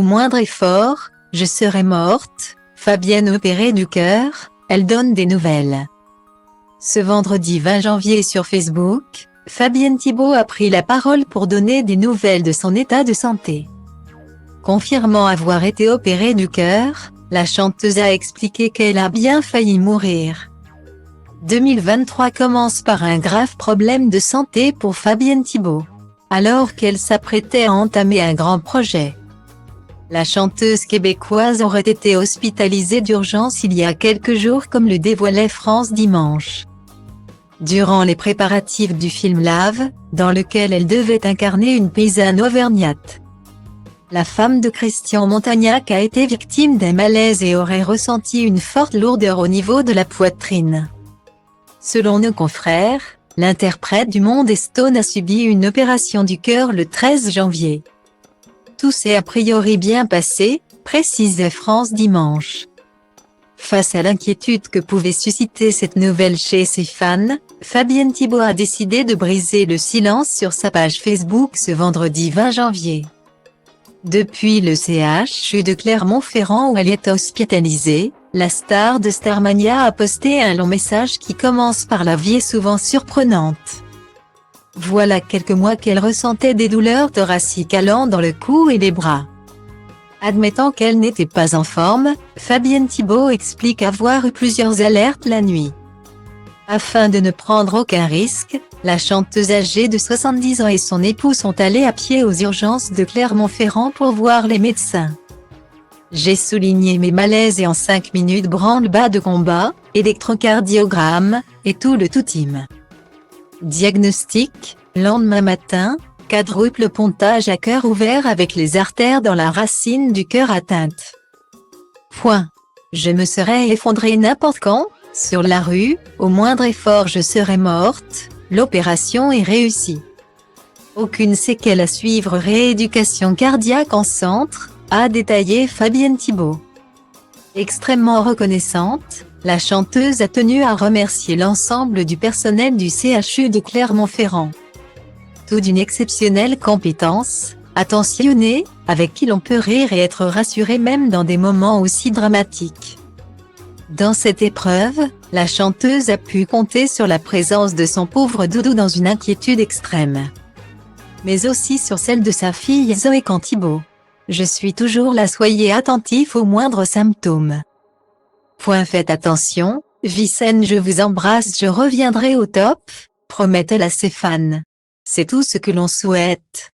Au moindre effort, je serai morte. Fabienne opérée du cœur, elle donne des nouvelles. Ce vendredi 20 janvier sur Facebook, Fabienne Thibault a pris la parole pour donner des nouvelles de son état de santé. Confirmant avoir été opérée du cœur, la chanteuse a expliqué qu'elle a bien failli mourir. 2023 commence par un grave problème de santé pour Fabienne Thibault, alors qu'elle s'apprêtait à entamer un grand projet. La chanteuse québécoise aurait été hospitalisée d'urgence il y a quelques jours comme le dévoilait France Dimanche. Durant les préparatifs du film Lave, dans lequel elle devait incarner une paysanne auvergnate. La femme de Christian Montagnac a été victime d'un malaise et aurait ressenti une forte lourdeur au niveau de la poitrine. Selon nos confrères, l'interprète du Monde Stone a subi une opération du cœur le 13 janvier. Tout s'est a priori bien passé, précisait France Dimanche. Face à l'inquiétude que pouvait susciter cette nouvelle chez ses fans, Fabienne Thibault a décidé de briser le silence sur sa page Facebook ce vendredi 20 janvier. Depuis le CHU de Clermont-Ferrand où elle est hospitalisée, la star de Starmania a posté un long message qui commence par « La vie est souvent surprenante ». Voilà quelques mois qu'elle ressentait des douleurs thoraciques allant dans le cou et les bras. Admettant qu'elle n'était pas en forme, Fabienne Thibault explique avoir eu plusieurs alertes la nuit. Afin de ne prendre aucun risque, la chanteuse âgée de 70 ans et son époux sont allés à pied aux urgences de Clermont-Ferrand pour voir les médecins. J'ai souligné mes malaises et en 5 minutes branle-bas de combat, électrocardiogramme, et tout le tout-team. Diagnostic, lendemain matin, quadruple pontage à cœur ouvert avec les artères dans la racine du cœur atteinte. Je me serais effondrée n'importe quand, sur la rue, au moindre effort je serais morte, l'opération est réussie. Aucune séquelle à suivre, rééducation cardiaque en centre, a détaillé Fabienne Thibault. Extrêmement reconnaissante, la chanteuse a tenu à remercier l'ensemble du personnel du CHU de Clermont-Ferrand. Tout d'une exceptionnelle compétence, attentionnée, avec qui l'on peut rire et être rassuré même dans des moments aussi dramatiques. Dans cette épreuve, la chanteuse a pu compter sur la présence de son pauvre doudou dans une inquiétude extrême. Mais aussi sur celle de sa fille Zoé Thibault. Je suis toujours là, soyez attentifs aux moindres symptômes. Faites attention, vie saine, je vous embrasse, je reviendrai au top, promet-elle à ses fans. C'est tout ce que l'on souhaite.